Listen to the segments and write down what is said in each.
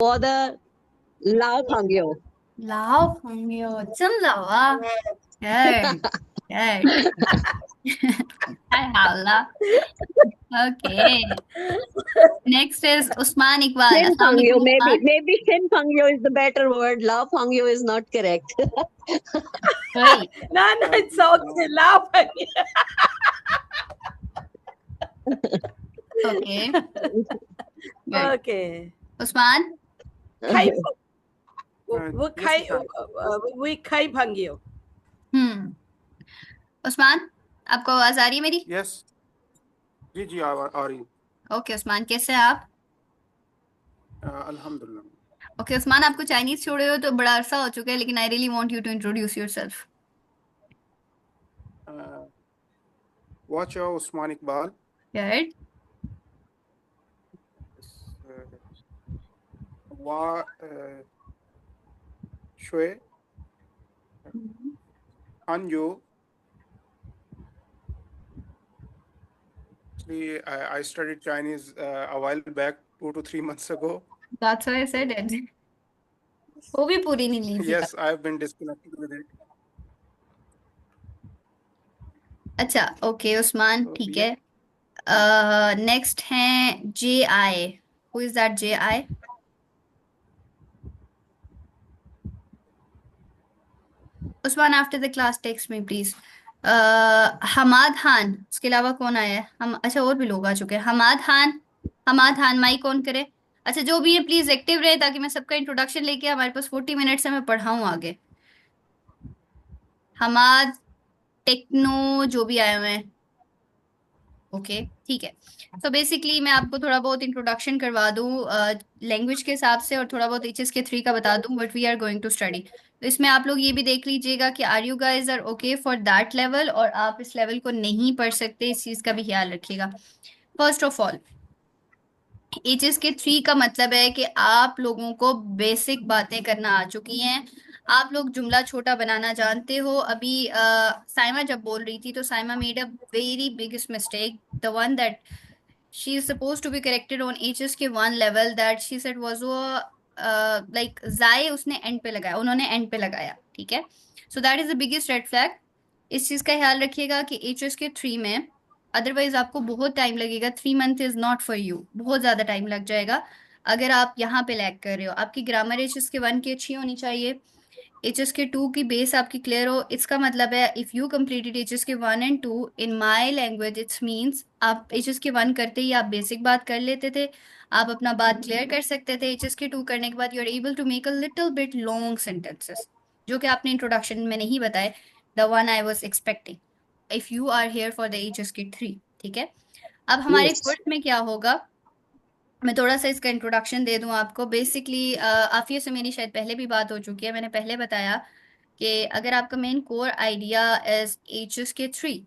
for the Lao Phangyo. 老朋友，真老啊！Good, good. 太好了。Okay. Next is Usman Iqbal. Shin Assalamu Phangyo, alaikum, Usman. maybe Shin Phangyo is the better word. Lao Phangyo is not correct. Wait. No, it's okay. Laugh again. Okay. Good. Okay. Usman. Khai, Yes, ma'am. we khai phangyo. Usman आपको आवाज आ रही है मेरी? Yes. जी आ रही okay Usman, कैसे हैं आप? अल्हम्दुलिल्लाह। ओके उस्मान, आपको चाइनीज छोड़े हो तो बड़ा अरसा हो चुका है, लेकिन I really want you to introduce yourself. Watch out, Usman Iqbal. Good. Wa Shui Hanyu. Actually, I studied Chinese a while back, 2 to 3 months ago. That's why I said it. वो भी पूरी नहीं ली थी। Yes, I've been disconnected with it. अच्छा okay Usman, So, ठीक yeah. है। Next है J I. Who is that J I? Usman after the class text me please. Hamad Khan, उसके अलावा कौन आया है? हम अच्छा और भी लोग आ चुके हैं। हमाद खान, हमाद खान माइक ऑन करे। अच्छा जो भी है प्लीज एक्टिव रहे, ताकि मैं सबका इंट्रोडक्शन लेके, हमारे पास 40 मिनट्स है, मैं पढ़ाऊँ आगे। हमाद, टेक्नो, जो भी आए हुए हैं। ओके ठीक है। तो बेसिकली मैं आपको थोड़ा बहुत इंट्रोडक्शन करवा दूं लैंग्वेज के हिसाब से, और थोड़ा बहुत HSK 3 का बता दूं what we are going to study. तो इसमें आप लोग ये भी देख लीजिएगा कि are you guys are okay for that level, और आप इस लेवल को नहीं पढ़ सकते, इस चीज का भी ख्याल रखिएगा। फर्स्ट ऑफ ऑल, HSK 3 का मतलब है कि आप लोगों को बेसिक बातें करना आ चुकी हैं। आप लोग जुमला छोटा बनाना जानते हो। अभी साइमा जब बोल रही थी तो Saima made a very biggest mistake, the one that she is suppose to be corrected on HSK 1 level, that she said was वो लाइक जाए उसने एंड पे लगाया, उन्होंने एंड पे लगाया, ठीक है। So that is the biggest red flag. इस चीज का ख्याल रखिएगा कि HSK 3 में अदरवाइज आपको बहुत टाइम लगेगा। 3 month is not for you, बहुत ज्यादा टाइम लग जाएगा अगर आप यहाँ पे लैग कर रहे हो। आपकी ग्रामर HSK 1 की अच्छी होनी चाहिए, HSK 2 की बेस आपकी क्लियर हो। इसका मतलब है if you completed HSK 1 and 2 in my language, it's means आप HSK 1 करते ही आप बेसिक बात कर लेते थे, आप अपना बात क्लियर कर सकते थे। HSK 2 करने के बाद you are able to make a little bit long sentences, जो कि आपने इंट्रोडक्शन में नहीं बताए, the one I was expecting if you are here for the HSK 3, ठीक है। अब हमारे Yes. कोर्स में क्या होगा, मैं थोड़ा सा इसका इंट्रोडक्शन दे दूं आपको। बेसिकली आफिया से मेरी शायद पहले भी बात हो चुकी है। मैंने पहले बताया कि अगर आपका main core idea is HSK 3,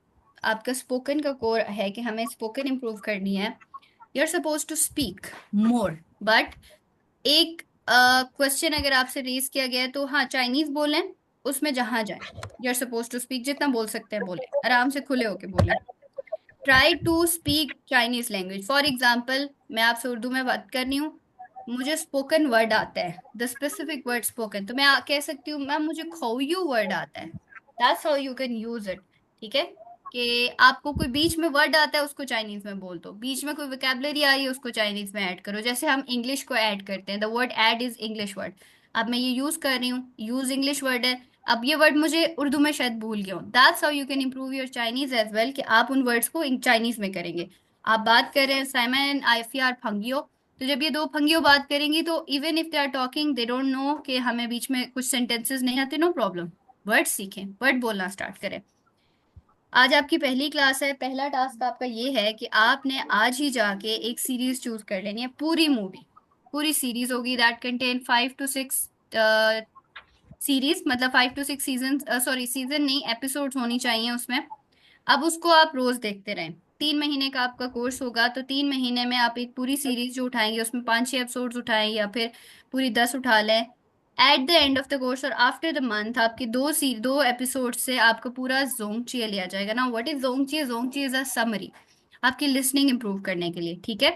आपका स्पोकन का कोर है कि हमें स्पोकन इम्प्रूव करनी है, you are suppose to speak more. But एक क्वेश्चन अगर आपसे रेज किया गया है तो हाँ चाइनीज बोलें, उसमें जहां जाए you are suppose to speak, जितना बोल सकते हैं बोले, आराम से खुले होके बोले। Try to speak Chinese language. For example, मैं आपसे उर्दू में बात कर रही हूँ, मुझे स्पोकन वर्ड आता है, द स्पेसिफिक वर्ड स्पोकन, तो मैं कह सकती हूँ मैम मुझे खोयू वर्ड आता है। That's how you can use it, ठीक है। कि आपको कोई बीच में वर्ड आता है उसको चाइनीज में बोल दो, बीच में कोई वोकैबुलरी आ रही है उसको चाइनीज में ऐड करो, जैसे हम इंग्लिश को ऐड करते हैं, the word add is English word. अब मैं ये यूज कर रही हूँ, यूज इंग्लिश वर्ड है, अब ये वर्ड मुझे उर्दू में शायद भूल गया हूँ। That's how you can improve your Chinese as well, कि आप उन वर्ड्स को चाइनीज में करेंगे। आप बात कर रहे हैं साइमन एंड आइफिया फंगियो, तो जब ये दो फंगियो बात करेंगी तो even if they are talking they don't know कि हमें बीच में कुछ सेंटेंसेस नहीं आते, नो प्रॉब्लम, वर्ड सीखें, वर्ड बोलना स्टार्ट करें। आज आपकी पहली क्लास है, पहला टास्क आपका ये है कि आपने आज ही जाके एक सीरीज चूज कर लेनी है, पूरी मूवी, पूरी सीरीज होगी दैट कंटेन 5 to 6 सीरीज, मतलब 5 to 6 सीजन, सॉरी सीजन नहीं, एपिसोड्स होनी चाहिए उसमें। अब उसको आप रोज देखते रहें। 3 महीने का आपका कोर्स होगा, तो 3 महीने में आप एक पूरी सीरीज जो उठाएंगे उसमें 5-6 एपिसोड्स उठाएं, या फिर पूरी 10 उठा लें। Eight the end of the course और आफ्टर द मंथ आपके दो एपिसोड से आपका पूरा जोंगची लिया जाएगा ना। व्हाट इज जोंगची? जोंगची इज अ समरी आपकी लिसनिंग इंप्रूव करने के लिए, ठीक है।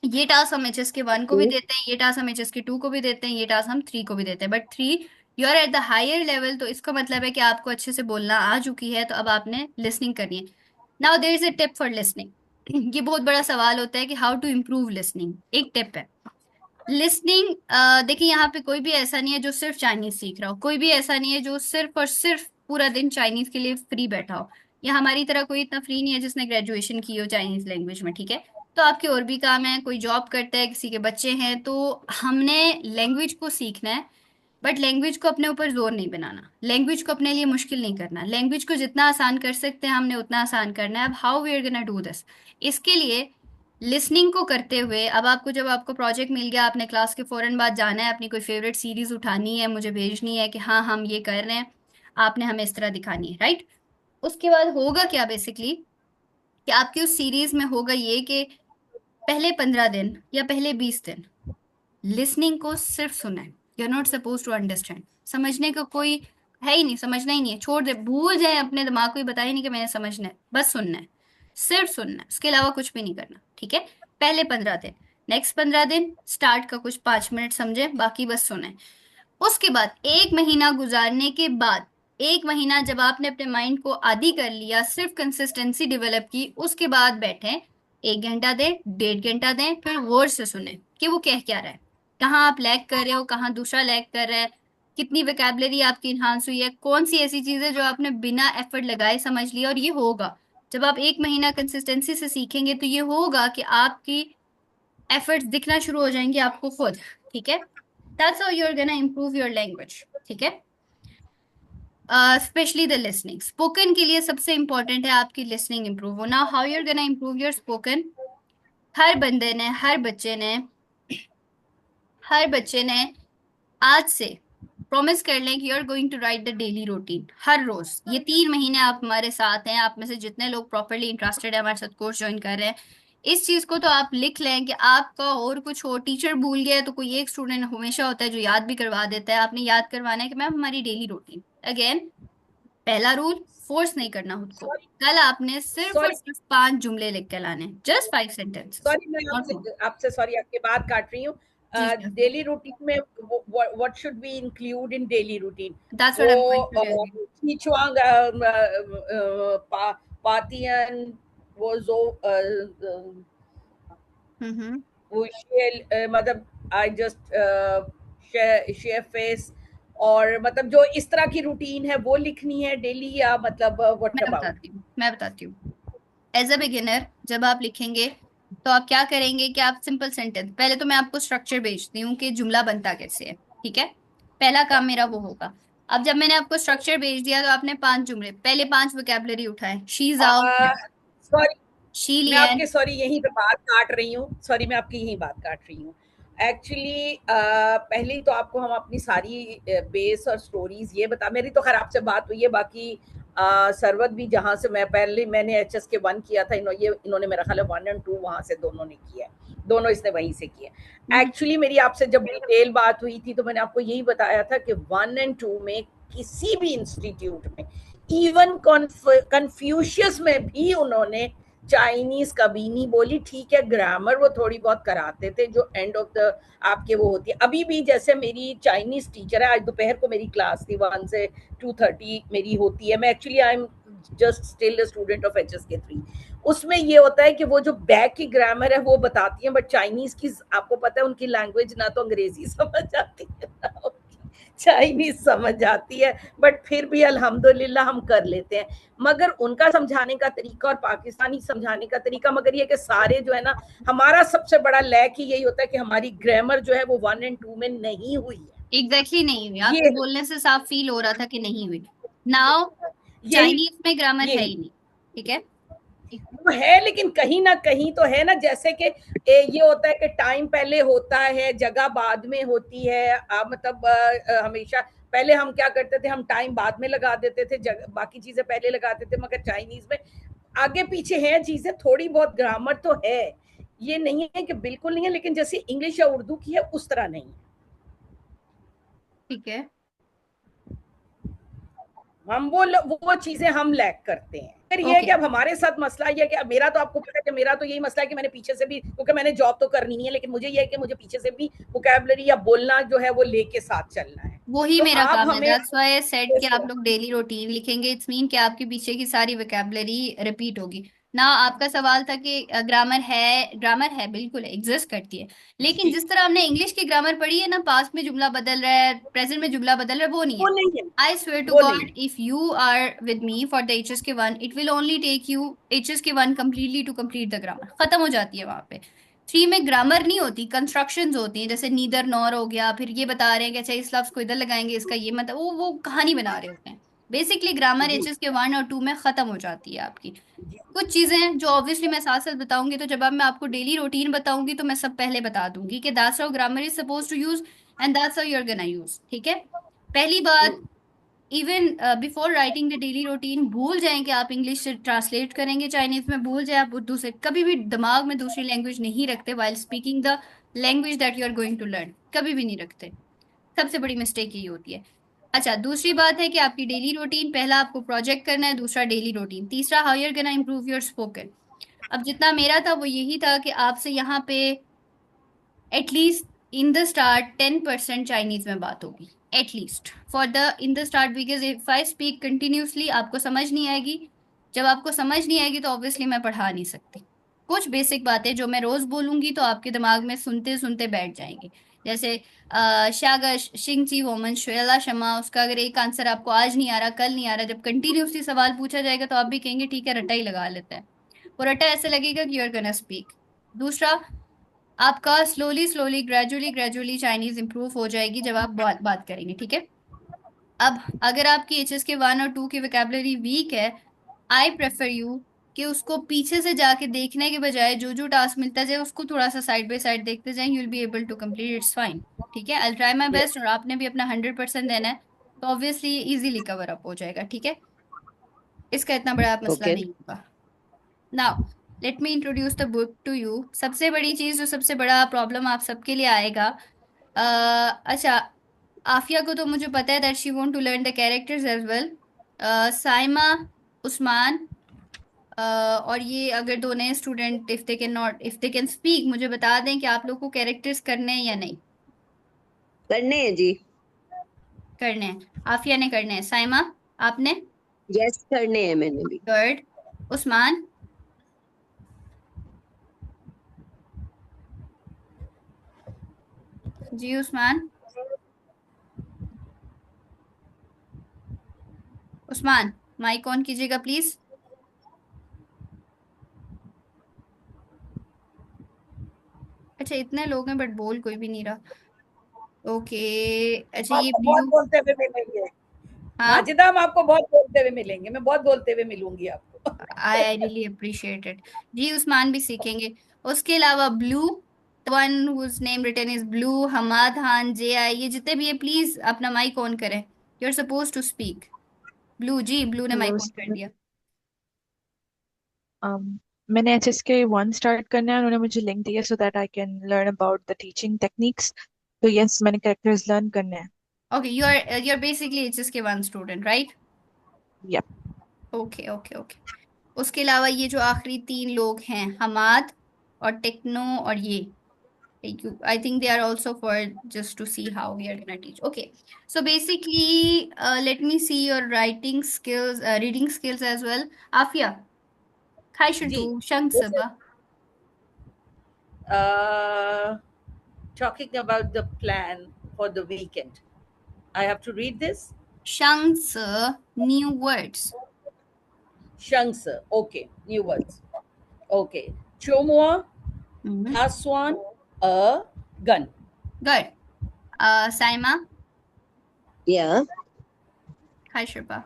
ये टास्क हम HSK 1 को भी देते हैं, ये टास्क हम HSK 2 को भी देते हैं, ये टास्क हम 3 को भी देते हैं, but 3 you are at the higher level, तो इसका मतलब है कि आपको अच्छे से बोलना आ चुकी है, तो अब आपने लिसनिंग करनी है। Now there is a tip for listening. ये बहुत बड़ा सवाल होता है कि हाउ टू इम्प्रूव लिसनिंग। एक टिप है लिसनिंग। देखिए यहाँ पे कोई भी ऐसा नहीं है जो सिर्फ चाइनीज सीख रहा हो, कोई भी ऐसा नहीं है जो सिर्फ और सिर्फ पूरा दिन चाइनीज के लिए फ्री बैठा हो, या हमारी तरह कोई इतना फ्री नहीं है जिसने ग्रेजुएशन की हो चाइनीज लैंग्वेज में, ठीक है। तो आपके और भी काम है, कोई जॉब करता है, किसी के बच्चे हैं, तो हमने लैंग्वेज को सीखना है, बट लैंग्वेज को अपने ऊपर जोर नहीं बनाना, लैंग्वेज को अपने लिए मुश्किल नहीं करना, लैंग्वेज को जितना आसान कर सकते हैं हमने उतना आसान करना है। अब how we are gonna do this, इसके लिए लिसनिंग को करते हुए, अब आपको जब आपको प्रोजेक्ट मिल गया, आपने क्लास के फौरन बाद जाना है, अपनी कोई फेवरेट सीरीज उठानी है, मुझे भेजनी है कि हाँ हम ये कर रहे हैं, आपने हमें इस तरह दिखानी है, राइट। उसके बाद होगा क्या बेसिकली कि आपकी उस सीरीज में होगा ये कि पहले 15 दिन या पहले 20 दिन लिसनिंग को सिर्फ सुनना है। You are not suppose to understand, समझने का कोई है ही नहीं, समझना ही नहीं है, छोड़ दे, भूल जाए, अपने दिमाग को ही बताया नहीं कि मैंने समझना है, बस सुनना है, सिर्फ सुनना है, उसके अलावा कुछ भी नहीं करना, ठीक है। पहले 15 दिन, नेक्स्ट 15 दिन स्टार्ट का कुछ 5 मिनट समझे, बाकी बस सुने। उसके बाद 1 महीना गुजारने के बाद, 1 महीना जब आपने अपने माइंड को आदी कर लिया, सिर्फ कंसिस्टेंसी डेवलप की, उसके बाद बैठे 1 घंटा दें, 1.5 घंटा दें, फिर गौर से सुने कि वो कह क्या रहा है, कहाँ आप लैग कर रहे हो, कहाँ दूसरा लैग कर रहा है, कितनी वोकैबुलरी आपकी इन्हांस हुई है, कौन सी ऐसी चीजें जो आपने बिना एफर्ट लगाए समझ लिया। और ये होगा जब आप 1 महीना कंसिस्टेंसी से सीखेंगे, तो ये होगा कि आपकी एफर्ट्स दिखना शुरू हो जाएंगे आपको खुद, ठीक है। That's how you're gonna improve your language, ठीक है। स्पेशली द लिसनिंग, स्पोकन के लिए सबसे इंपॉर्टेंट है आपकी लिसनिंग इंप्रूव होना। How you're gonna improve your spoken, हर बंदे ने, हर बच्चे ने आज से प्रॉमिस कर लें कि you are going to write the daily routine हर रोज। ये 3 महीने आप हमारे साथ हैं, आप में से जितने लोग प्रॉपरली इंटरेस्टेड है हमारे साथ कोर्स ज्वाइन कर रहे हैं, इस चीज को तो आप लिख लें कि आपका और कुछ हो, टीचर भूल गया है तो कोई एक स्टूडेंट हमेशा होता है जो याद भी करवा देता है, आपने याद करवाना है कि मैम हमारी डेली रूटीन। अगेन पहला रूल, फोर्स नहीं करना खुद को, कल आपने सिर्फ और सॉरी सिर्फ 5 जुमले लिख के लाने, जस्ट 5 सेंटेंसेस, सॉरी मैं नॉट मोर। आपसे सॉरी आपकी बात काट रही हूँ। जी जी, डेली रूटीन में what should be include in daily routine? That's what I am going to tell वो यू। Sichuan Parthian वो जो वो मतलब आई जस्ट शेयर फेस, और मतलब जो इस तरह की रूटीन है वो लिखनी है डेली, या मतलब व्हाट अबाउट? मैं बताती हूँ। एज अ बिगिनर जब आप लिखेंगे तो आप क्या करेंगे कि आप सिंपल सेंटेंस, पहले तो मैं आपको स्ट्रक्चर भेजती हूँ कि जुमला बनता कैसे है, ठीक है। पहला काम मेरा वो होगा। अब जब मैंने आपको स्ट्रक्चर भेज दिया तो आपने 5 जुमले, पहले 5 वोकैबुलरी उठाए, शी जाओ, सॉरी शी मैं लियन। आपके सॉरी यहीं पे बात काट रही हूँ, सॉरी मैं आपकी यहीं बात काट रही हूँ। एक्चुअली पहले ही तो आपको हम अपनी सारी बेस और स्टोरीज ये बता, मेरी तो खैर आपसे बात हुई है, बाकी सरवत भी जहाँ से मैंने HSK 1 किया था, इन्होंने मेरा ख्याल है 1 और 2 वहां से दोनों ने किया है, दोनों इसने वहीं से किया। एक्चुअली मेरी आपसे जब डिटेल बात हुई थी तो मैंने आपको यही बताया था कि 1 और 2 में किसी भी इंस्टीट्यूट में, इवन कन्फ्यूशियस में भी उन्होंने चाइनीज कभी नहीं बोली। ठीक है, ग्रामर वो थोड़ी बहुत कराते थे जो एंड ऑफ द आपके वो होती है। अभी भी जैसे मेरी चाइनीज टीचर है, आज दोपहर को मेरी क्लास थी 1 से 2:30 मेरी होती है। मैं actually I am just still a student of HSK 3। उसमें ये होता है कि वो जो बैक की ग्रामर है वो बताती है, बट चाइनीज की आपको पता है उनकी लैंग्वेज ना तो अंग्रेजी समझ आती है ना चाइनीज समझ आती है, बट फिर भी अल्हम्दुलिल्लाह हम कर लेते हैं। मगर उनका समझाने का तरीका और पाकिस्तानी समझाने का तरीका, मगर ये कि सारे जो है ना, हमारा सबसे बड़ा लैक ही यही होता है कि हमारी ग्रामर जो है वो 1 और 2 में नहीं हुई है। एग्जैक्टली नहीं हुई, ये आपके बोलने से साफ फील हो रहा था कि नहीं हुई। नाउ यही चाइनीज में ग्रामर है यही ही नहीं, ठीक है। वो है, लेकिन कहीं ना कहीं तो है ना, जैसे कि ये होता है कि टाइम पहले होता है, जगह बाद में होती है। मतलब हमेशा पहले हम क्या करते थे, हम टाइम बाद में लगा देते थे, बाकी चीजें पहले लगाते थे। मगर चाइनीज में आगे पीछे है चीजें, थोड़ी बहुत ग्रामर तो है, ये नहीं है कि बिल्कुल नहीं है, लेकिन जैसे इंग्लिश या उर्दू की है उस तरह नहीं है। ठीक है, हम वो चीजें हम लैक करते हैं। फिर ये है ओके कि अब हमारे साथ मसला ये है कि अब मेरा तो आपको पता है कि मेरा तो यही मसला है कि मैंने पीछे से भी, क्योंकि मैंने जॉब तो करनी नहीं है, लेकिन मुझे ये है कि मुझे पीछे से भी वोकैबुलरी या बोलना जो है वो लेके साथ चलना है। वही तो मेरा आप काम है, हमें दैट्स व्हाई आई सेड कि आप लोग डेली रूटीन लिखेंगे, इट्स मीन कि आपके पीछे की सारी वोकैबुलरी रिपीट होगी ना। आपका सवाल था कि ग्रामर है, बिल्कुल एग्जिस्ट करती है, लेकिन जी, जिस तरह हमने इंग्लिश की ग्रामर पढ़ी है ना, पास्ट में जुमला बदल रहा है, प्रेजेंट में जुमला बदल रहा है, वो नहीं वो है। नहीं है, आई स्वेयर टू वो नहीं गॉड, है। If you are with me for the HSK 1, it will only take you HSK 1 completely to complete the grammar, खत्म हो जाती है वहां पे। 3 में ग्रामर नहीं होती, कंस्ट्रक्शंस होती हैं, जैसे नीदर नॉर हो गया, फिर ये बता रहे हैं कि अच्छा इस लफ्ज को इधर लगाएंगे, इसका ये मतलब वो कहानी बना रहे होते हैं। बेसिकली ग्रामर जी, HSK 1 और 2 में खत्म हो जाती है आपकी। जी, कुछ चीजें हैं जो ऑब्वियसली मैं साथ साथ बताऊंगी, तो जब अब मैं आपको डेली रूटीन बताऊंगी तो मैं सब पहले बता दूंगी कि that's how grammar is suppose to use and that's how you are gonna use, ठीक है। पहली बात, even before writing the daily routine भूल जाएं कि आप इंग्लिश से ट्रांसलेट करेंगे चाइनीज में, भूल जाए आप उर्दू से, कभी भी दिमाग में दूसरी लैंग्वेज नहीं रखते while speaking the language that you are going to learn, कभी भी नहीं रखते। सबसे बड़ी मिस्टेक यही होती है। अच्छा, दूसरी बात है कि आपकी डेली रूटीन, पहला आपको प्रोजेक्ट करना है, दूसरा डेली रूटीन, तीसरा how you are gonna improve your spoken. अब जितना मेरा था वो यही था कि आपसे यहाँ पे at least in the start 10% Chinese में बात होगी, at least for the in the start, because if I speak continuously आपको समझ नहीं आएगी। जब आपको समझ नहीं आएगी तो ऑब्वियसली मैं पढ़ा नहीं सकती। कुछ बेसिक बातें जो मैं रोज बोलूंगी तो आपके दिमाग में सुनते सुनते बैठ जाएंगी, जैसे शागा शिंगची वोमन श्वेला शमा, उसका अगर एक आंसर आपको आज नहीं आ रहा, कल नहीं आ रहा, जब कंटिन्यूसली सवाल पूछा जाएगा तो आप भी कहेंगे ठीक है रट्टा ही लगा लेते हैं। वो रट्टा ऐसे लगेगा कि यू आर गोना स्पीक। दूसरा, आपका slowly slowly gradually gradually Chinese improve हो जाएगी जब आप बात करेंगे, ठीक है। अब अगर आपकी HSK 1 और 2 की वोकैबुलरी वीक है, आई प्रेफर यू कि उसको पीछे से जाके देखने के बजाय जो जो टास्क मिलता जाए उसको थोड़ा सा साइड बाय साइड देखते जाएं, you will be able to complete, it's fine. ठीक है, I try my yes, best, और आपने भी अपना 100% देना है, तो ऑब्वियसली इजीली कवर अप हो जाएगा, ठीक है। इसका इतना बड़ा मसला Okay. नहीं होगा। Now let me introduce the book to you. सबसे बड़ी चीज जो सबसे बड़ा प्रॉब्लम आप सबके लिए आएगा, अच्छा, आफिया को तो मुझे पता है that she want to learn the characters as well. Saima, Usman, और ये अगर दो नए student, if they can speak, मुझे बता दें कि आप लोग को कैरेक्टर्स करने हैं या नहीं करने हैं जी। करने हैं। आफिया ने करने हैं, साइमा आपने? यस, करने हैं मैंने भी। Good. Usman? Ji Usman, Usman mike on कीजिएगा प्लीज। अच्छा, इतने लोग हैं बट बोल कोई भी नहीं रहा। ओके, अच्छा ये आपको बहुत ब्लू, बोलते हुए मिलेंगे हाँ, माजिदा, हम आपको बहुत बोलते हुए मिलेंगे, मैं बहुत बोलते हुए मिलूंगी आपको। I really appreciate it. Ji Usman भी सीखेंगे। उसके अलावा blue, one whose name written is blue, Hamad Khan, JI, ये जितने भी है प्लीज अपना माइक ऑन करें, you are suppose to speak. Blue, ji blue ने हेलो माइक ऑन कर सर। दिया। मैंने HSK 1 स्टार्ट करना है, उन्होंने मुझे लिंक दिया so that I can learn about the teaching techniques. तो यस, मैंने कैरेक्टर्स लर्न करने हैं। Okay, you are basically HSK 1 student, right? Yup. Okay okay okay. उसके अलावा ये जो आखिरी 3 लोग हैं, हमाद और टेक्नो और ये, I think they are also for just to see how we are gonna teach. Okay, so basically, let me see your writing skills, reading skills as well. Afia, ji, Khaishutu, Shangsaba, talking about the plan for the weekend, I have to read this. Shangsa, new words. Shangsa, okay, new words. Okay, Chomua, Mhm. Haswan, a gun. Good. Saima, Yeah. Khaishuba,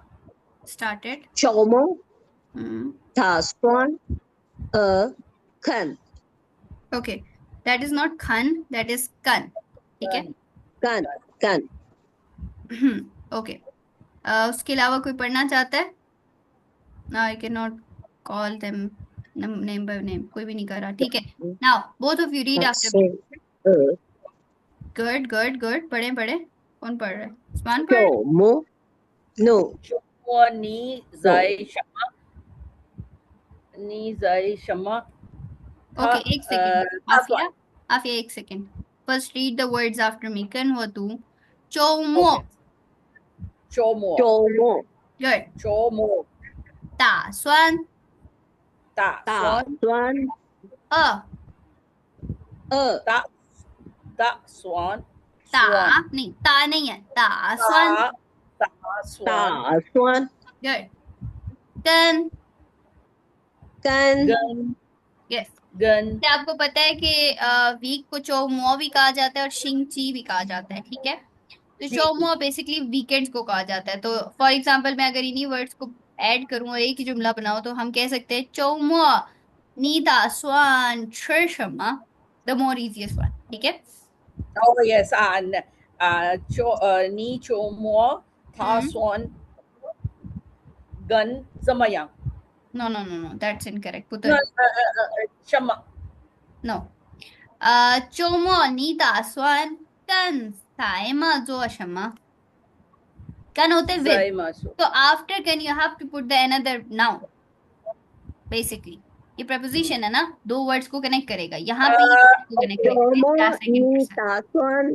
started. Chomo, Mhm. Taswan, a Khan. Okay, that is not Khan, that is Kan. ठीक है? Gun. Khan. Okay, उसके अलावा कोई पढ़ना चाहता है? I can not call them name by name, कोई भी नहीं कर रहा, ठीक है। Now both of you read after me. uh, good good good, पढ़े पढ़े। कौन पढ़ रहा है? उस्मान पढ़ रहा है? Chomo, no. मोमो नी जाय शमा नी जाय शमा था ओके एक सेकेंड आफिया तासवान आफिया एक second first read the words after me कन हो तू चौमो चोमो Chomo. गुड चोमो 打酸 ता Ta. स्वान Swan. 二 ता ता स्वान 打 स्वान नहीं 打 नहीं है 打酸 ता ता स्वान Ta. Swan. Good 跟 Kan. गन यस गन क्या आपको पता है कि वीक को चौमुआ भी कहा जाता है और शिंगची भी कहा जाता है ठीक है तो जी चौमुआ बेसिकली वीकेंड्स को कहा जाता है तो फॉर एग्जांपल मैं अगर इन्हीं वर्ड्स को ऐड करूं और एक ही जुमला बनाऊं तो हम कह सकते हैं चौमुआ नी दा स्वान छि शमा द मोर इजिएस्ट वन ठीक है oh yes नी चोमो था स्वान गन 怎么样 no no no no that's incorrect 不 那 对 什么 नो 周末你打算干什么做什么 can होते with 在吗 so after can you have to put the another noun basically ये preposition है ना दो words को connect करेगा यहाँ पे ये words को connect Chomo करेगा second ni person ta swan.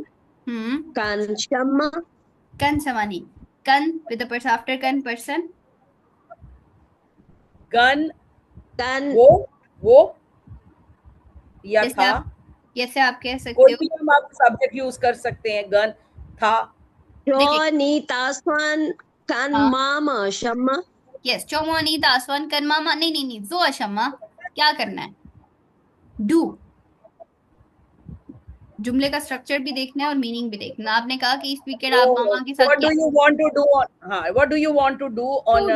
Kan shama. kan samani kan with the person after kan person gun Kan. वो या जैसे था जैसे आप कह सकते कोई हो भी हम आप सब्जेक्ट यूज कर सकते हैं गन था Cho ni ta swan. Kan हाँ। mama shama. यस चौमोनी दासवन कर मामा नहीं नहीं नहीं जो अशम्मा क्या करना है डू जुमले का स्ट्रक्चर भी देखना है और मीनिंग भी देखना है आपने कहा कि इस वीकेंड आप मामा के साथ what do you want to do on हाँ what do you want to do on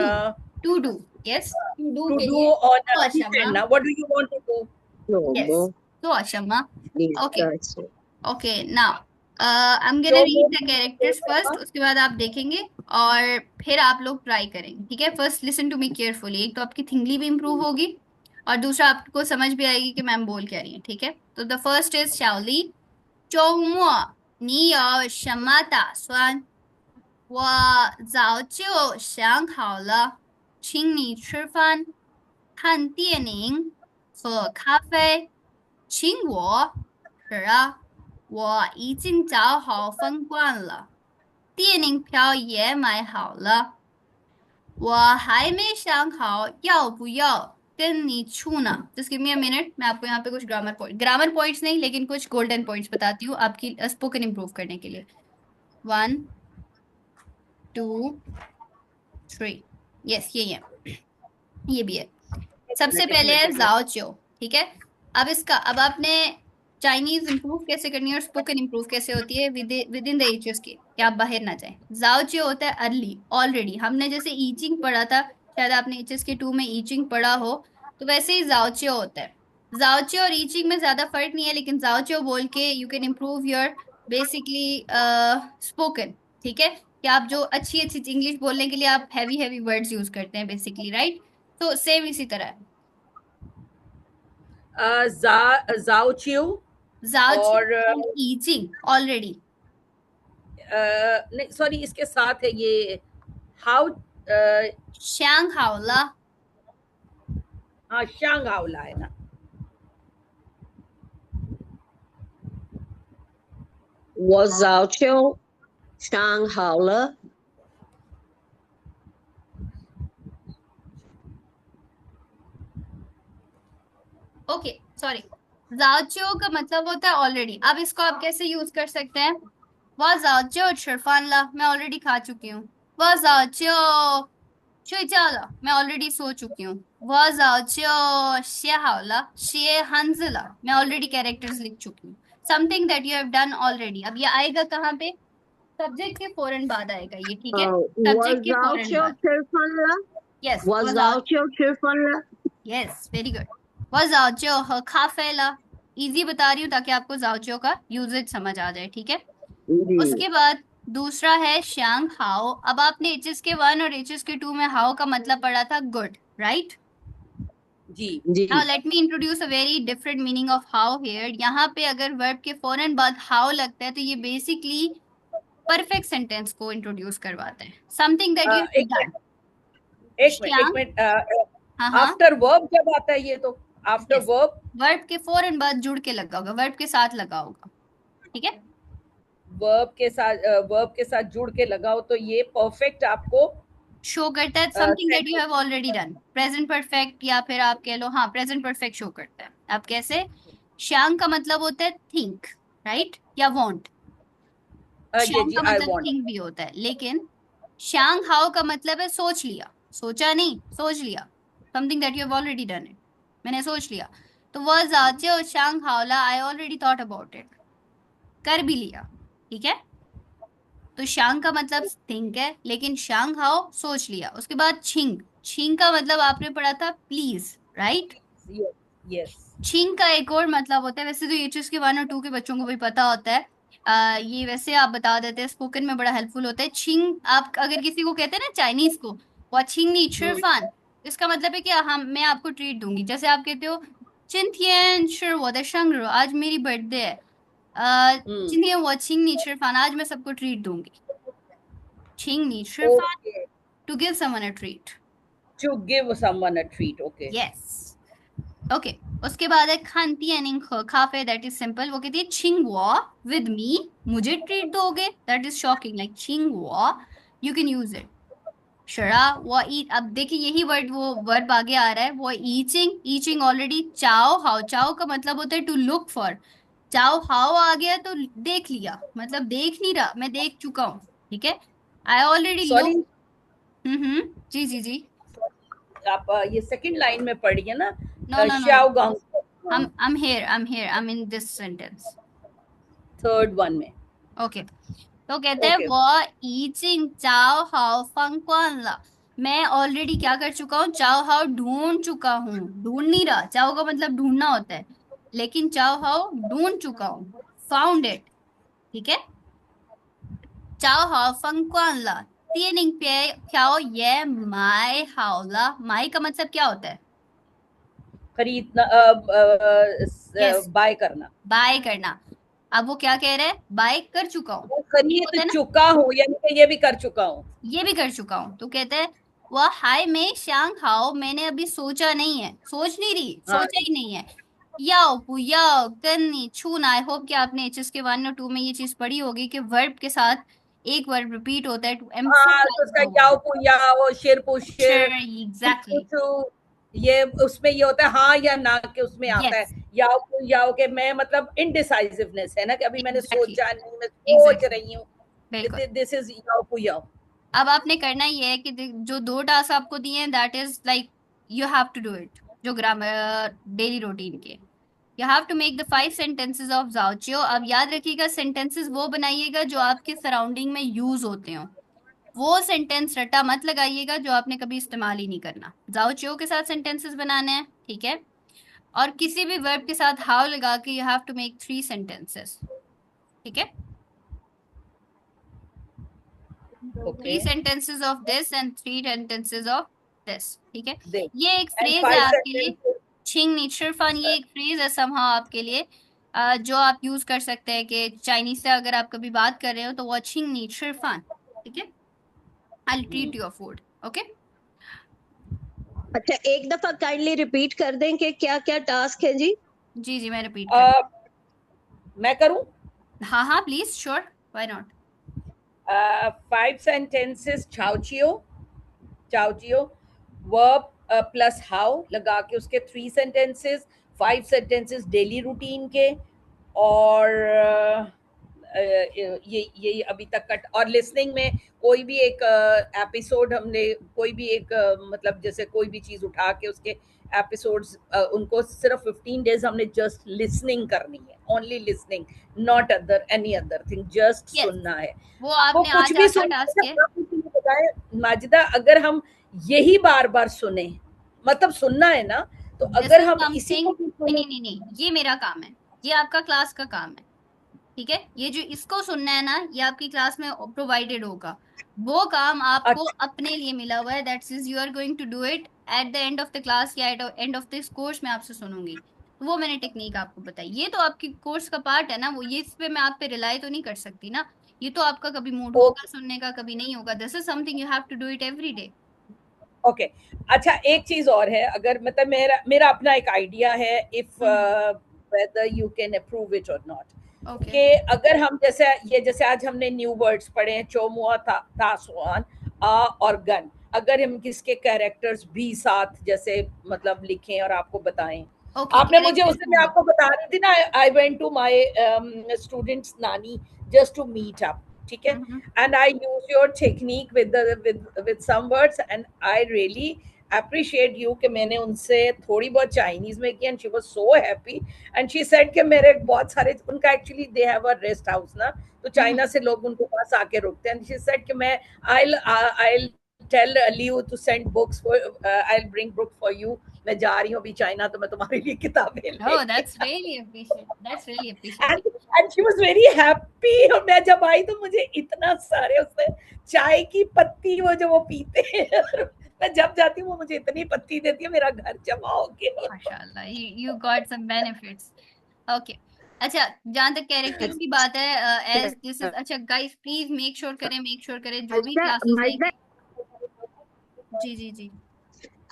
to do yes to do to के डू लिए ऑन तो वीकेंड अशम्मा ना what do you want to do Chomo. तो अशम्मा Ni Okay. ta swan. Okay now I am gonna read the characters first उसके बाद आप देखेंगे और फिर आप लोग ट्राई करेंगे ठीक है first listen to me carefully एक तो आपकी थिंगली भी इम्प्रूव होगी और दूसरा आपको समझ भी आएगी कि मैम बोल क्या रही है ठीक है तो द फर्स्ट इज शाओली 周末你有什么打算我早就想好了请你吃饭看电影喝咖啡请我是啊我已经找好饭馆了，电影票也买好了，我还没想好要不要跟你处呢。Just give me a minute, मैं आपको यहाँ पे कुछ ग्रामर पॉइंट्स नहीं लेकिन कुछ गोल्डन पॉइंट्स बताती हूँ आपकी स्पोकन इम्प्रूव करने के लिए 1 2 3 यस ये भी है सबसे पहले है जाओ चियो ठीक है अब आपने चाइनीज इम्प्रूव कैसे करनी है और स्पोकन इम्प्रूव कैसे होती है विद इन द एचएस के कि आप बाहर ना जाएं जाओ चियो होता है अर्ली ऑलरेडी हमने जैसे ईचिंग पढ़ा था शायद आपने एचएस के 2 में ईचिंग पढ़ा हो तो वैसे ही जाओ चियो होता है जाओ चियो और ईचिंग में ज्यादा फर्क नहीं है लेकिन जाओ चियो बोल के you can improve your basically spoken ठीक है कि आप जो अच्छी इंग्लिश बोलने के लिए आप हैवी वर्ड्स यूज करते हैं बेसिकली राइट तो सेम इसी तरह है जाओ चियो जाओ और ईचिंग ऑलरेडी नहीं सॉरी इसके साथ है ये हाउ शांग हावला हाँ शांग हावला है ना 我早就想好了。 ओके सॉरी जाओ का मतलब होता है ऑलरेडी अब इसको आप कैसे यूज कर सकते हैं वह जाओ शिरफान ला मैं ऑलरेडी खा चुकी हूँ वह जाओ ला मैं ऑलरेडी सो चुकी हूँ वह जाओ शेहावला शे हंजला मैं ऑलरेडी कैरेक्टर्स लिख चुकी हूँ something that you have done already अब ये आएगा कहाँ पे सब्जेक्ट के फौरन बाद आएगा ये ठीक है 我 सब्जेक्ट के 早 फौरन 就 बाद 吃饭了。 यस 我早就吃饭了。 यस वेरी गुड वह जाओ ह काफे ला इजी बता रही हूँ ताकि आपको जाओ का यूजेज समझ आ जाए ठीक है उसके बाद दूसरा है शांग हाओ अब आपने एचएस के 1 और एचएस के 2 में हाओ का मतलब पढ़ा था गुड राइट जी जी now let me introduce a very different meaning of how here यहाँ पे अगर वर्ब के फौरन बाद हाउ लगता है तो ये बेसिकली परफेक्ट सेंटेंस को इंट्रोड्यूस करवाता है something that you have done एक मिनट श्यांग, हाँ हाँ, आफ्टर वर्ब जब आता है ये तो आफ्टर Yes. वर्ब वर्ब के फौरन बाद जुड़ के लगा होगा, वर्ब के साथ लगा होगा, ठीक है। वर्ब के साथ जुड़ के लगाओ तो ये परफेक्ट आपको शो करता है something that you have already done, present perfect, या फिर आप कह लो हाँ प्रेजेंट परफेक्ट शो करता है। आप कैसे, श्यांग का मतलब होता है थिंक, राइट, या वांट। श्यांग जी का आई मतलब वांट थिंक भी होता है, लेकिन श्यांग हाउ का मतलब है सोच लिया, सोचा नहीं, सोच लिया, something that you have already done it, मैंने सोच लिया। तो वह जाचे और श्यांग हावला I already thought about it, कर भी लिया, ठीक है। तो शांग का मतलब थिंक है, लेकिन शांग हाओ सोच लिया। उसके बाद छिंग, छिंग का मतलब आपने पढ़ा था प्लीज, राइट। यस छिंग का एक और मतलब होता है, वैसे तो ये चीज के 1 और 2 के बच्चों को भी पता होता है, ये वैसे आप बता देते हैं, स्पोकन में बड़ा हेल्पफुल होता है। छिंग आप अगर किसी को कहते हैं ना चाइनीज को, वो छिंग नी चिरफान, इसका मतलब है कि हम मैं आपको ट्रीट दूंगी। जैसे आप कहते हो चिंथियन शिर वो शंग, आज मेरी बर्थडे है, चिंथियन वो छिंग नी चिरफान, आज मैं सबको ट्रीट दूंगी। छिंग नी चिरफान, okay to give someone a treat. To give someone a treat okay yes, okay. उसके बाद है खानती एनिंग खाफे, दैट इज सिंपल। वो कहती है छिंगवा विद मी, मुझे ट्रीट दोगे, दैट इज शॉकिंग, लाइक छिंगवा, यू कैन यूज इट। शरा वो ईट, अब देखिए यही वर्ड, वो वर्ब आगे आ रहा है, वो ईचिंग, ईचिंग ऑलरेडी। चाओ हाउ, चाओ का मतलब होता है टू लुक फॉर, चाओ हाउ आ गया तो देख लिया, मतलब देख नहीं रहा, मैं देख चुका हूँ, ठीक है। आई ऑलरेडी सॉरी लुक, जी जी जी, आप ये सेकंड लाइन में पढ़िए ना नो नो नो, श्याओ गांग I'm here, I'm in this sentence, third one में ओके। तो कहते हैं ओके वो ईचिंग चाओ हाउ फंक्वान ला, मैं ऑलरेडी क्या कर चुका हूँ, चाओ हाउ ढूंढ चुका हूँ, ढूंढ नहीं रहा, चाओ का मतलब ढूंढना होता है, लेकिन चाओ हाउ ढूंढ चुका हूँ, फाउंड इट, ठीक है। चाओ हाउ फंक्वान ला, तीनिंग पे क्या ये माई हाउला, माई का मतलब क्या होता है, खरीदना यस, बाय करना बाय करना। अब वो क्या कह रहे हैं, बाय कर चुका हूँ, वो ये होता खरीद है ना, चुका हूँ यानी कि ये भी कर चुका हूँ ये भी कर चुका हूँ। तो कहते हैं वह हाय में शांग हाओ, मैंने अभी सोचा नहीं है, सोच नहीं रही, हाँ सोचा ही नहीं है। याओ पु याओ कन्नी छून, आई होप कि आपने एचएस के 1 और 2 में ये चीज पढ़ी होगी कि वर्ब के साथ एक वर्ब रिपीट होता है टू हाँ तो एम्फसाइज उसका द याओ वर्ड। पु याओ शेर पु शेर एग्जैक्टली, ये उसमें ये होता है हाँ या ना के उसमें आता यस, है याओ पु याओ के मैं मतलब इनडिसाइसिवनेस है ना कि अभी मैंने एग्जैक्टली, सोचा नहीं मैं सोच एग्जैक्टली, रही हूँ बिल्कुल। दिस इज याओ पु याओ अब आपने करना ये है कि जो 2 टास्क आपको दिए हैं, that is like you have to do it, जो ग्रामर डेली रूटीन के, you have to make the 5 sentences of जाओचियो। अब याद रखिएगा सेंटेंसेस वो बनाइएगा जो आपके सराउंडिंग में यूज होते हो, वो सेंटेंस रट्टा मत लगाइएगा जो आपने कभी इस्तेमाल ही नहीं करना। जाओचियो के साथ सेंटेंसेस बनाने हैं, ठीक है, और किसी भी वर्ब के साथ हाउ लगा के you have to make 3 sentences, ठीक है। Okay 3 sentences of this and 3 sentences of this, ठीक है। देख ये एक एंड फ्रेज है 5 आपके लिए, सेंटेंसेस छिंग नीचर फन, ये एक फ्रेज है समहाउ आपके लिए, जो आप यूज कर सकते हैं कि चाइनीज से अगर आप कभी बात कर रहे हो तो वो छिंग नीचर फन, ठीक है, I treat your food, okay. अच्छा, एक दफा काइंडली रिपीट कर दें कि क्या क्या टास्क है जी। जी जी मैं रिपीट कर, मैं करूं हाँ हाँ please, sure, why not. 5 sentences चाओचियो वर्ब प्लस हाउ लगा के उसके 3 सेंटेंसेस 5 सेंटेंसेस डेली रूटीन के और ये अभी तक कट और लिसनिंग में कोई भी एक एपिसोड हमने कोई भी एक मतलब जैसे कोई भी चीज उठा के उसके एपिसोड्स उनको सिर्फ 15 डेज हमने जस्ट लिसनिंग करनी है only listening not other any other thing just yes, सुनना है वो वो आपने कुछ आज भी आज का सुन टास्क है। बताए माजिदा अगर हम यही बार बार सुने मतलब सुनना है ना तो दिस अगर इज हम इसी समथिंग, को भी सुने नहीं नहीं नहीं, ये मेरा काम है, ये आपका क्लास का काम है, ठीक है। ये जो इसको सुनना है ना, ये आपकी क्लास में प्रोवाइडेड होगा, वो काम आपको अच्छा अपने लिए मिला हुआ है, that's is you are going to do it at the end of the class या at end of this course में आपसे सुनूंगी, तो वो मैंने टेक्निक आपको बताई, ये तो आपकी कोर्स का पार्ट है ना, वो ये इस पे मैं आप पे रिलाई तो नहीं कर सकती ना, ये तो आपका कभी मूड होगा ओके सुनने का, कभी नहीं होगा, this is something you have to do it every day. Okay अच्छा एक चीज और है, अगर मतलब मेरा अपना एक आइडिया है, if whether you can approve it और नॉट, ओके कि अगर हम जैसे आज हमने न्यू वर्ड्स पढ़े हैं, चोमुआ तासुआन आ और गन, अगर हम किसके कैरेक्टर्स भी साथ जैसे मतलब लिखें और आपको बताएं। ओके आपने मुझे उस दिन मैं आपको बता रही थी ना, I went to my students नानी जस्ट टू मीट अप, ठीक है, and I use your technique with some words, and I really appreciate you कि मैंने उनसे थोड़ी बहुत चाइनीज में की, and she was so happy, and she said कि मेरे बहुत सारे उनका actually they have a rest house ना, तो चाइना से लोग उनके पास आके रुकते हैं, and she said कि मैं I'll tell Liu to send books for I'll bring book for you, मैं जा रही हूँ अभी चाइना तो मैं तुम्हारे लिए किताबें Oh, that's really appreciated. That's really appreciated. and she was very happy। और मैं जब आई तो मुझे इतना सारे उसने चाय की पत्ती वो पीते हैं मैं जब जाती हूँ वो मुझे इतनी पत्ती देती है, मेरा घर जमा हो गया। माशाल्लाह, you got some benefits. Okay. अच्छा, जहाँ तक कैरेक्टर्स की बात है, एज दिस इज, अच्छा गाइस प्लीज मेक श्योर करें जो भी क्लासेस लेंगे। जी जी जी।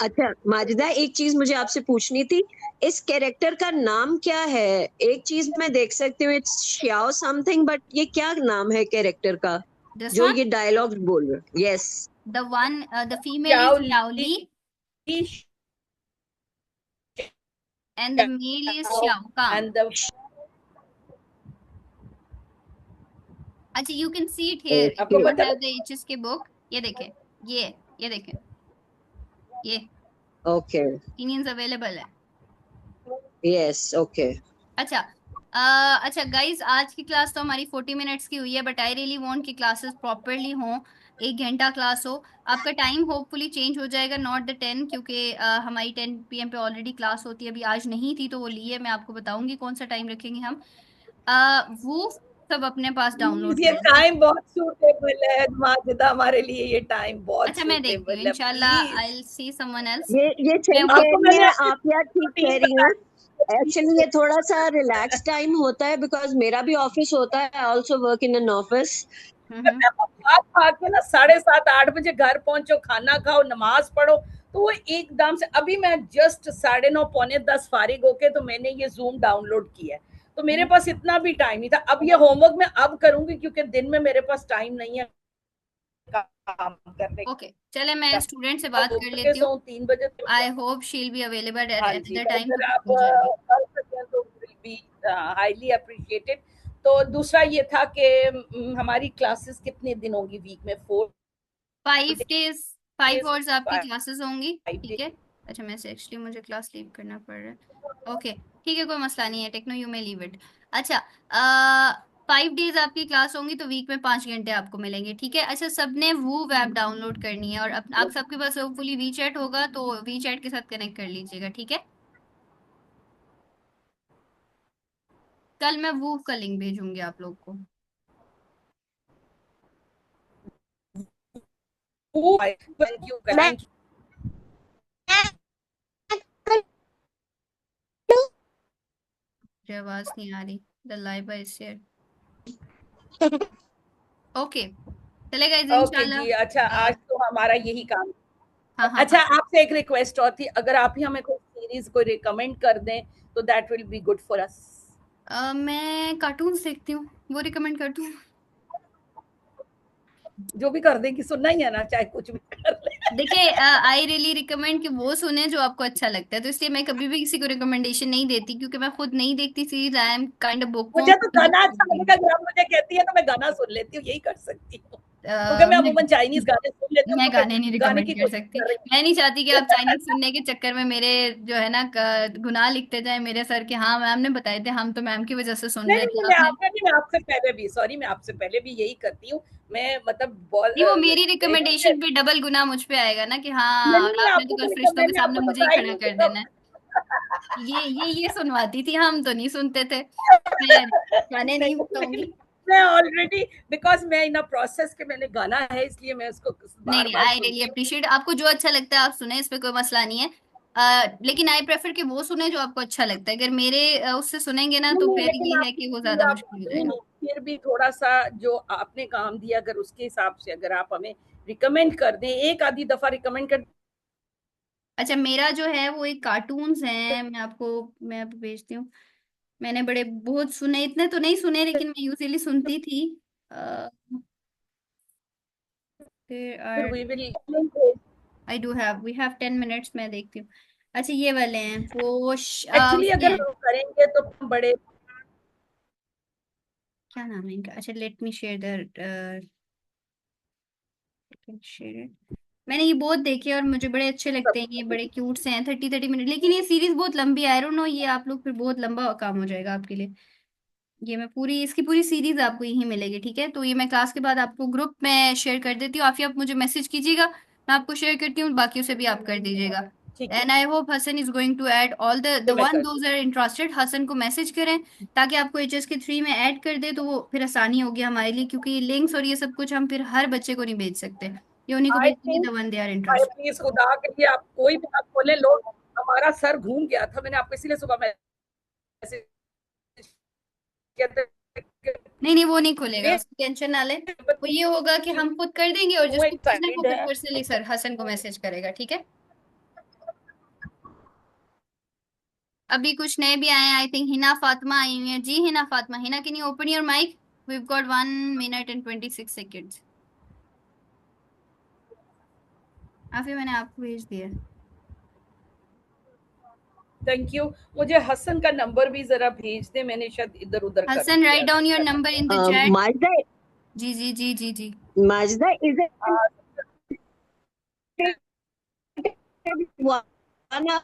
अच्छा माजिदा, एक चीज मुझे आपसे पूछनी थी, इस कैरेक्टर का नाम क्या है? एक चीज मैं देख सकती हूँ, इट्स श्याओ समथिंग, बट ये क्या नाम है कैरेक्टर का This जो one, ये डायलॉग बोल रहे? Yes, the female is Xiao Li and the male is Xiao Kang. and the अच्छा, you can see it here. If आपको you पता have the HSK book, ये देखें, ये देखें, ये ओके, opinions available है। Yes, okay. अच्छा अच्छा गाइज, आज की क्लास तो हमारी 40 मिनट्स की हुई है, बट आई रियली वांट कि क्लासेस प्रॉपरली हों, 1 घंटा क्लास हो। आपका टाइम होपफुली चेंज हो जाएगा, नॉट द 10, क्योंकि हमारी 10 PM पे ऑलरेडी क्लास होती है, अभी आज नहीं थी तो वो लिए, मैं आपको बताऊंगी कौन सा टाइम रखेंगे हम। वो सब अपने पास डाउनलोड ये करें। टाइम बहुत सूटेबल है माजिदा, हमारे लिए ये टाइम बहुत अच्छा, मैं देखती हूँ, सूटेबल है, इंशाल्लाह I will see someone else. ये मैं सही वो कह आपको रही मैंने है आप, यार ठीक कह रूटीन रही हैं। बताया। एक्चुअली ये थोड़ा सा रिलैक्स टाइम होता है, बिकॉज मेरा भी ऑफिस होता है, I also work in an office. भाग भाग के ना 7:30-8 बजे घर पहुंचो, खाना खाओ, नमाज पढ़ो, तो वो एकदम से अभी मैं जस्ट 9:30 पौने 10 फारिग होके तो मैंने ये जूम डाउनलोड किया है, तो मेरे पास इतना भी टाइम नहीं था। अब ये होमवर्क मैं अब करूंगी क्योंकि दिन में मेरे पास टाइम नहीं है काम करने ओके, चले मैं का। स्टूडेंट से बात कर के लेती हूँ। 3 बजे I hope she will be available हाँ एट जी, द तो टाइम अगर तो आप हो जाएगी। कर सकें तो विल बी हाईली अप्रिशिएटेड। तो दूसरा ये था कि हमारी क्लासेस कितने दिन होंगी वीक में? 4 5 डेज, 5 आवर्स आपकी 5 क्लासेस होंगी, ठीक डेज। है। अच्छा, मैं से एक्चुअली मुझे क्लास लीव करना पड़ रहा है। ओके ठीक है, कोई मसला नहीं है, टेक्नो यू में लीव इट। अच्छा 5 डेज आपकी क्लास होंगी तो वीक में 5 घंटे आपको मिलेंगे, ठीक है। अच्छा, सबने वो वेब डाउनलोड करनी है, और आप सबके पास होपफुली वी चैट होगा, तो वी चैट के साथ कनेक्ट कर लीजिएगा, ठीक है। कल मैं वो का लिंक भेजूंगी आप लोग को। Thank you thank you. मुझे आवाज नहीं आ रही, the live is here. Okay चलेगा ओके इंशाल्लाह। जी, अच्छा आज तो हमारा यही काम। हाँ हाँ अच्छा आपसे एक रिक्वेस्ट और थी, अगर आप ही हमें कोई सीरीज कोई रिकमेंड कर दें तो that will be good for us. मैं कार्टून्स देखती हूँ, वो रिकमेंड कर दूँ? जो भी कर दें कि सुनना ही है ना, चाहे कुछ भी कर ले। देखिए आई रियली रिकमेंड कि वो सुने जो आपको अच्छा लगता है, तो इसलिए मैं कभी भी किसी को रिकमेंडेशन नहीं देती, क्योंकि मैं खुद नहीं देखती series, I am kind of bookworm. मुझे तो गाना अच्छा लगेगा, अगर आप मुझे कहती है तो मैं गाना सुन लेती हूँ, यही कर सकती हूँ, क्योंकि मैं अमूमन चाइनीज गाने सुन लेती हूँ, मैं तो गाने नहीं गाने रिकमेंड की कर कोशिश सकती। कर रही मैं नहीं चाहती कि आप चाइनीज सुनने के चक्कर में मेरे जो है ना गुनाह लिखते जाए मेरे सर के। हाँ मैम ने बताए थे, हम तो मैम की वजह से सुन नहीं रहे नहीं थे, मैं आपने आपने नहीं, मैं आपसे पहले भी सॉरी, मैं आपसे पहले भी यही करती हूँ, मैं मतलब नहीं, वो मेरी रिकमेंडेशन पे डबल गुना मुझ पे आएगा ना कि हाँ, नहीं और नहीं आपने तो आपको कल तो फरिश्तों के मैंने सामने आपको मुझे ही बताया खड़ा नहीं कर तो देना है। ये सुनवाती थी, हम तो नहीं सुनते थे। मैं गाने नहीं बताऊंगी। मैं ऑलरेडी बिकॉज मैं इन प्रोसेस के मैंने गाना है, इसलिए मैं उसको नहीं बार नहीं, बार आई रियली सुनती हूँ। अप्रिशिएट, आपको जो अच्छा लगता है आप सुने, इस पे कोई मसला नहीं है। लेकिन आई प्रेफर कि वो सुने जो आपको अच्छा लगता है। अगर मेरे उससे सुनेंगे ना तो नहीं फिर लेकिन ये है आप कि वो ज्यादा आप मुश्किल हो नहीं जाएगा। नहीं, फिर भी थोड़ा सा जो आपने काम दिया, अगर उसके हिसाब से अगर आप हमें रिकमेंड कर दें, एक आधी दफा रिकमेंड कर अच्छा, मेरा जो है वो एक कार्टून्स है, मैं आपको भेजती हूँ। मैंने बड़े बहुत सुने, इतने तो नहीं सुने लेकिन मैं यूजुअली सुनती थी। फिर are we will I do have we have 10 minutes, मैं देखती हूँ। अच्छा, ये वाले हैं वो एक्चुअली उसके अगर हैं। हम करेंगे तो हम बड़े क्या नाम है इनका? अच्छा, let me share the share. मैंने ये बहुत देखे और मुझे बड़े अच्छे लगते हैं, ये बड़े क्यूट से हैं, 30-30 मिनट, लेकिन ये सीरीज बहुत लंबी है, आई डोंट नो, ये आप लोग फिर बहुत लंबा काम हो जाएगा आपके लिए। ये मैं पूरी इसकी पूरी सीरीज आपको यहीं मिलेगी, ठीक है? तो ये मैं क्लास के बाद आपको ग्रुप में शेयर कर देती हूँ, आप मुझे मैसेज कीजिएगा, मैं आपको शेयर करती हूँ, बाकियों से भी आप कर दीजिएगा। ठीक है, and I hope Hasan is going to add all the ये मैं वन कर दोज दूँ। आर इंटरेस्टेड, हसन को मैसेज करें ताकि आपको HSK 3 में ऐड कर दे, तो वो फिर आसानी होगी हमारे लिए, क्योंकि लिंक्स और ये सब कुछ हम फिर हर बच्चे को नहीं भेज सकते, ये उन्हीं को आई भेजेंगे think the one they are भाई इंटरेस्टेड। प्लीज खुदा के लिए आप कोई भी बात बोले, लोग हमारा सर घूम गया था, मैंने आपको इसीलिए सुबह मैसेज किया था नहीं नहीं, वो नहीं खुलेगा, मेरे उसकी टेंशन ना ले। वो ये होगा कि हम खुद कर देंगे और वो जिसको पूछना है वो एक्साइटेड फिर है। पर्सनली सर हसन को मैसेज करेगा, ठीक है? अभी कुछ नए भी आए हैं, आई थिंक हिना फातिमा आई हुई है ji. Hina Fatima, Hina can you open your mic? We have got 1 minute and 26 seconds। Afiya, मैंने आपको भेज दिया। Thank you. मुझे हसन का नंबर भी जरा भेज दे, मैंने शायद इधर उधर कर हसन, राइट दिया डाउन योर था। Number in the chat. Majda, जी जी जी जी जी। Majda is a हाँ, one of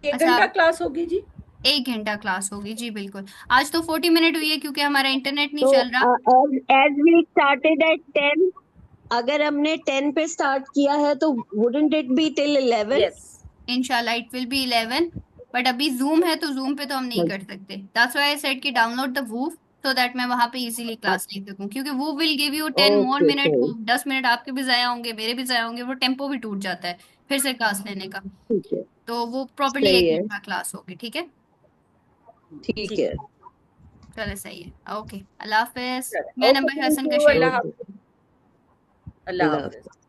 एक अच्छा, घंटा क्लास होगी जी। 1 घंटा क्लास होगी जी, बिल्कुल। आज तो 40 मिनट हुई है क्योंकि हमारा इंटरनेट नहीं तो चल रहा। as we started at 10, अगर हमने 10 पे स्टार्ट किया है तो wouldn't it be till 11? Yes, इंशाल्लाह इट विल बी 11, बट अभी जूम है तो जूम पे तो हम नहीं कर सकते, दैट्स व्हाई आई सेड कि डाउनलोड द वूव सो दैट मैं वहां पे इजीली क्लास ले सकूं, क्योंकि वो will give you 10 more minute, Okay, वो 10 मिनट आपके भी जाया होंगे, मेरे भी जाया होंगे, वो टेम्पो भी टूट जाता है फिर से क्लास लेने का। ठीक है, तो वो प्रॉपरली सही एक है, घंटा क्लास होगी, ठीक है? ठीक ठीक है। है। चलो सही है, ओके, अल्लाह हाफिज। चलो, मैं ओके, नंबर थैंक हसन का यू, शेयर अल्लाह ओके, हाफिज। अल्लाह अल्लाह हाफिज। हाफ़िज़।